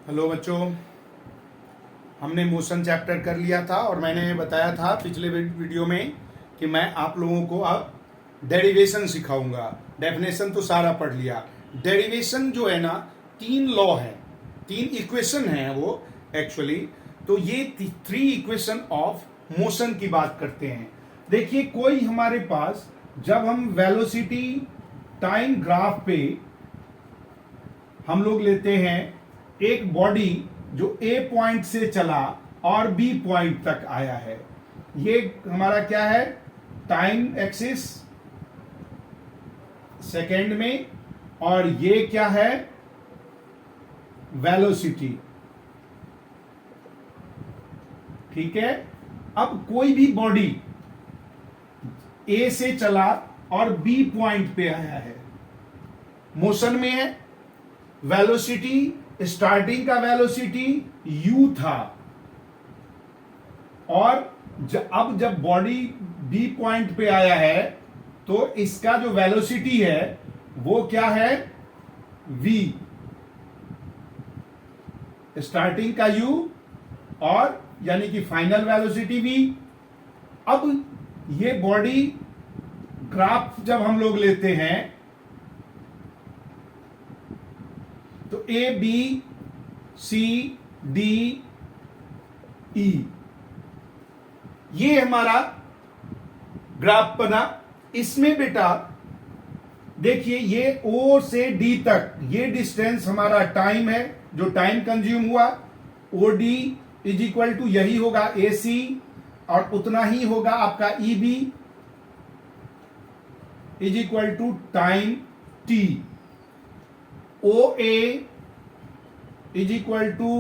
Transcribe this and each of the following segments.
Hello बच्चों, हमने motion chapter कर लिया था और मैंने बताया था पिछले वीडियो में कि मैं आप लोगों को अब डेरिवेशन सिखाऊंगा। डेफिनेशन तो सारा पढ़ लिया। डेरिवेशन जो है ना, 3 लॉ है, 3 इक्वेशन है वो एक्चुअली। तो ये 3 इक्वेशन ऑफ मोशन की बात करते हैं। देखिए, कोई हमारे पास जब हम वेलोसिटी टाइम ग्राफ पे हम लोग लेते हैं एक बॉडी जो ए पॉइंट से चला और बी पॉइंट तक आया है, ये हमारा क्या है, टाइम एक्सिस सेकेंड में, और ये क्या है, वेलोसिटी। ठीक है। अब कोई भी बॉडी ए से चला और बी पॉइंट पे आया है, मोशन में है, वेलोसिटी स्टार्टिंग का वेलोसिटी u था, और अब जब बॉडी बी पॉइंट पे आया है तो इसका जो वेलोसिटी है वो क्या है, v, स्टार्टिंग का u और यानी कि फाइनल वेलोसिटी v। अब ये बॉडी ग्राफ जब हम लोग लेते हैं तो ए बी सी डी ई, ये हमारा ग्राफ बना। इसमें बेटा देखिए, ये ओ से डी तक ये डिस्टेंस हमारा टाइम है, जो टाइम कंज्यूम हुआ। O D is equal to यही होगा ए सी, और उतना ही होगा आपका E B is equal to time T. O A is equal to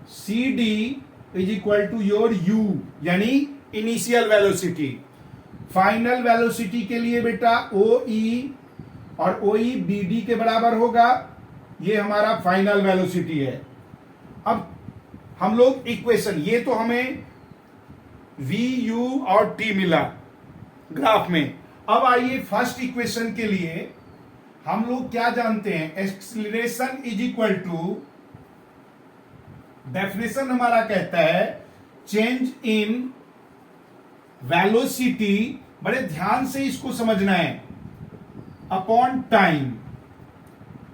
C D is equal to your u, यानी इनिशियल वेलोसिटी। फाइनल वेलोसिटी के लिए बेटा ओ ई, और ओ ई बी डी के बराबर होगा, ये हमारा फाइनल वेलोसिटी है। अब हम लोग इक्वेशन, ये तो हमें वी यू और टी मिला ग्राफ में। अब आइए फर्स्ट इक्वेशन के लिए हम लोग क्या जानते हैं, acceleration is equal to, definition हमारा कहता है चेंज इन वेलोसिटी, बड़े ध्यान से इसको समझना है, upon time.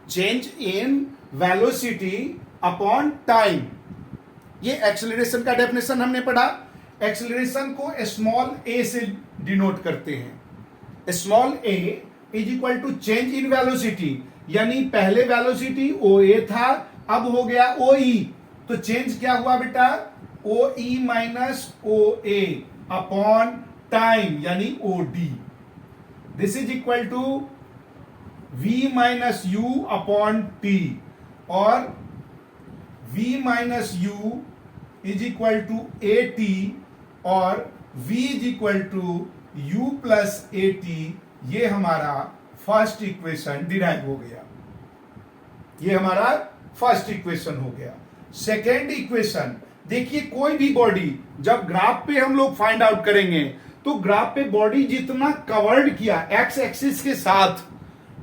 Change in velocity upon time, ये एक्सीलरेशन का डेफिनेशन हमने पढ़ा। एक्सीलरेशन को स्मॉल ए से डिनोट करते हैं। Small a is equal to change in velocity, यानी पहले वेलोसिटी ओ ए था, अब हो गया ओ ई, तो चेंज क्या हुआ बेटा, O E minus O A upon time, यानी O D. This is equal to v minus u upon t, और v minus you is equal to a t, और v is equal to u plus a t. ये हमारा first equation derive हो गया, ये हमारा first equation हो गया। सेकेंड इक्वेशन देखिए, कोई भी बॉडी जब ग्राफ पे हम लोग फाइंड आउट करेंगे तो ग्राफ पे बॉडी जितना कवर्ड किया, एक्स एक्सिस के साथ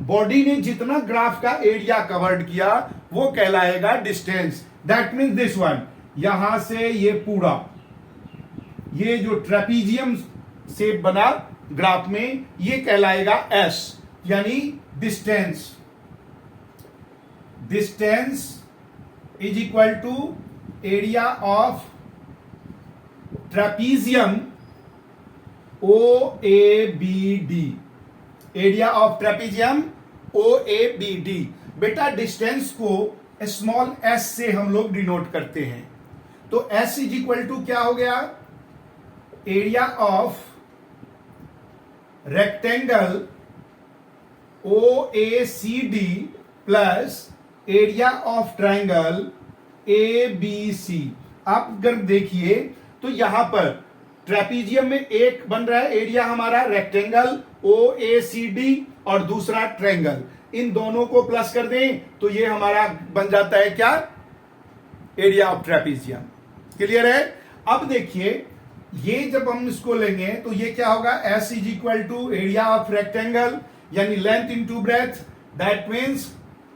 बॉडी ने जितना ग्राफ का एरिया कवर्ड किया वो कहलाएगा distance. That means this one, यहां से ये पूरा, ये जो ट्रेपीजियम शेप बना ग्राफ में, ये कहलाएगा एस, यानी distance. Distance is equal to area of trapezium O A B D, area of trapezium O A B D. बेटा डिस्टेंस को स्मॉल एस से हम लोग डिनोट करते हैं, तो एस इज इक्वल टू क्या हो गया, area of rectangle O A C D plus area of triangle A B C. आप अगर देखिए तो यहां पर ट्रेपीजियम में एक बन रहा है एरिया हमारा rectangle O A C D, और दूसरा ट्राइंगल, इन दोनों को प्लस कर दें तो ये हमारा बन जाता है क्या, एरिया ऑफ ट्रेपीजियम। क्लियर है। अब देखिए, ये जब हम इसको लेंगे तो ये क्या होगा, S is equal to area of rectangle, यानी length into breadth. That means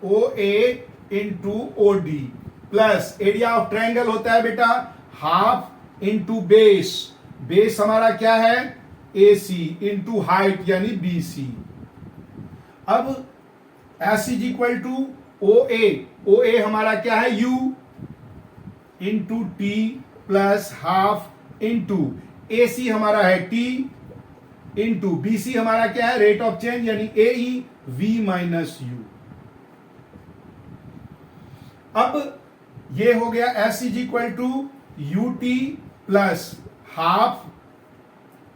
O A into OD plus area of triangle होता है बेटा हाफ इंटू बेस। बेस हमारा क्या है AC इंटू हाइट यानी BC। अब S is equal to OA हमारा क्या है U into T plus half into AC हमारा है T इंटू BC हमारा क्या है रेट ऑफ चेंज यानी AE V माइनस U। अब ये हो गया S is equal to UT plus half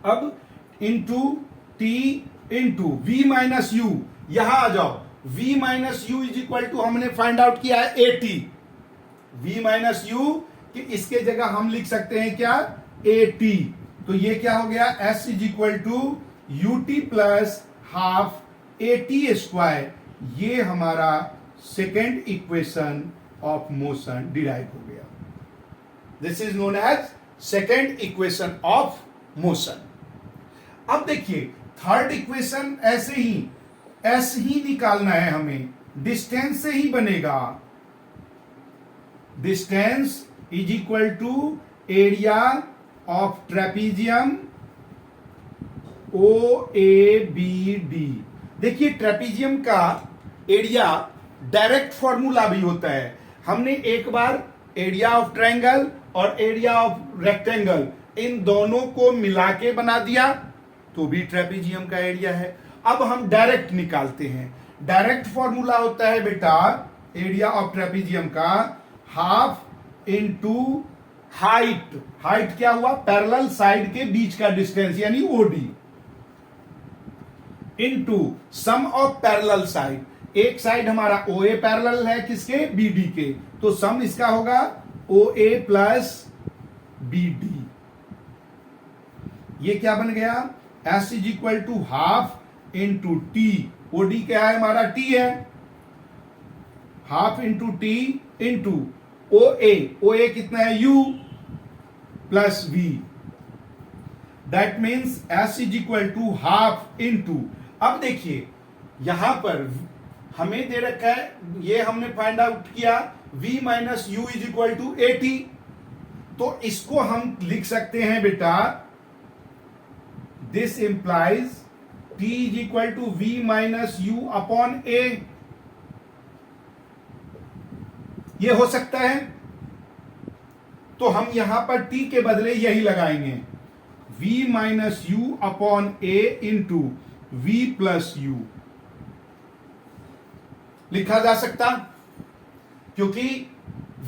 अब into T into V minus U। यहां आ जाओ V minus you is equal to हमने फाइंड आउट किया है 80। V माइनस यू कि इसके जगह हम लिख सकते हैं क्या 80। तो ये क्या हो गया S is equal to UT plus half AT square. ये हमारा second equation of motion derive हो गया। This is known as second equation of motion. अब देखिए थर्ड इक्वेशन ऐसे ही एस ही निकालना है हमें, डिस्टेंस से ही बनेगा। Distance is equal to area of trapezium OABD। देखिए ट्रेपीजियम का एरिया डायरेक्ट फॉर्मूला भी होता है। हमने एक बार एरिया ऑफ ट्रायंगल और एरिया ऑफ रेक्टेंगल इन दोनों को मिला के बना दिया तो भी ट्रेपीजियम का एरिया है। अब हम डायरेक्ट निकालते हैं। डायरेक्ट फॉर्मूला होता है बेटा एरिया ऑफ ट्रेपीजियम का हाफ इंटू हाइट। हाइट क्या हुआ पैरेलल साइड के बीच का डिस्टेंस यानी OD into sum of parallel side. एक साइड हमारा OA पैरेलल है किसके BD के, तो सम इसका होगा OA प्लस BD। ये क्या बन गया S is equal to half into T। OD क्या है हमारा T है half into T into OA कितना है U plus V। That means S is equal to half into. अब देखिए यहां पर हमें दे रखा है ये हमने फाइंड आउट किया V minus you is equal to 80। तो इसको हम लिख सकते हैं बेटा this implies T is equal to V minus u upon A। ये हो सकता है तो हम यहां पर T के बदले यही लगाएंगे V minus u upon A into V plus u लिखा जा सकता क्योंकि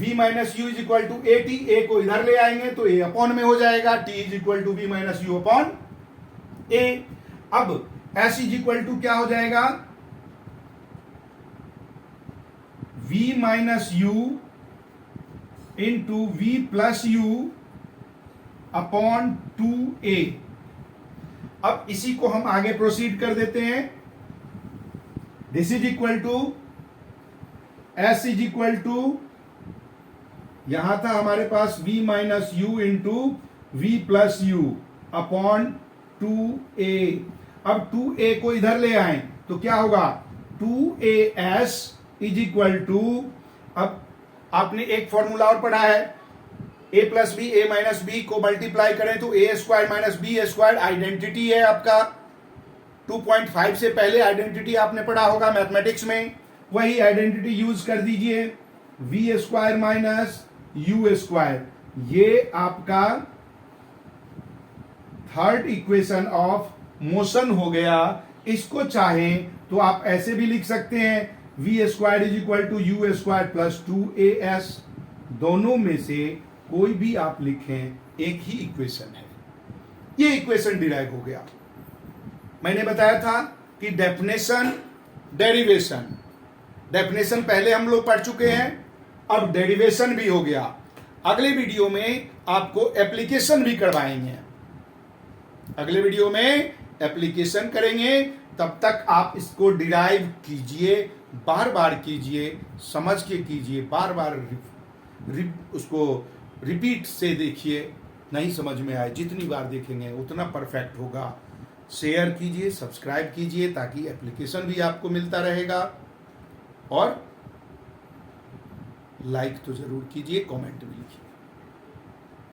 V minus you is equal to AT। A को इधर ले आएंगे तो A अपॉन में हो जाएगा T is equal to V minus u upon A। अब S इज इक्वल टू क्या हो जाएगा V minus u into V plus u upon 2A। अब इसी को हम आगे प्रोसीड कर देते हैं। This is equal to S is equal to यहां था हमारे पास V minus u into V plus u upon 2A। अब 2A को इधर ले आए तो क्या होगा 2AS इज इक्वल टू, अब आपने एक फॉर्मूला और पढ़ा है A plus B A minus B को मल्टीप्लाई करें तो A square minus B square identity है आपका। 2.5 से पहले आइडेंटिटी आपने पढ़ा होगा मैथमेटिक्स में, वही आइडेंटिटी यूज कर दीजिए V square minus U square. ये आपका थर्ड इक्वेशन ऑफ मोशन हो गया। इसको चाहें तो आप ऐसे भी लिख सकते हैं V square is equal to U square plus 2AS। दोनों में से कोई भी आप लिखें एक ही इक्वेशन है। ये इक्वेशन डिराइव हो गया। मैंने बताया था कि डेफिनेशन डेरिवेशन, डेफिनेशन पहले हम लोग पढ़ चुके हैं, अब डेरिवेशन भी हो गया। अगले वीडियो में आपको एप्लीकेशन भी करवाएंगे। अगले वीडियो में एप्लीकेशन करेंगे, तब तक आप इसको डिराइव कीजिए, बार बार कीजिए, समझ के कीजिए, बार बार उसको रिपीट से देखिए। नहीं समझ में आए जितनी बार देखेंगे उतना परफेक्ट होगा। शेयर कीजिए, सब्सक्राइब कीजिए ताकि एप्लीकेशन भी आपको मिलता रहेगा। और लाइक तो जरूर कीजिए, कमेंट भी लिखिए।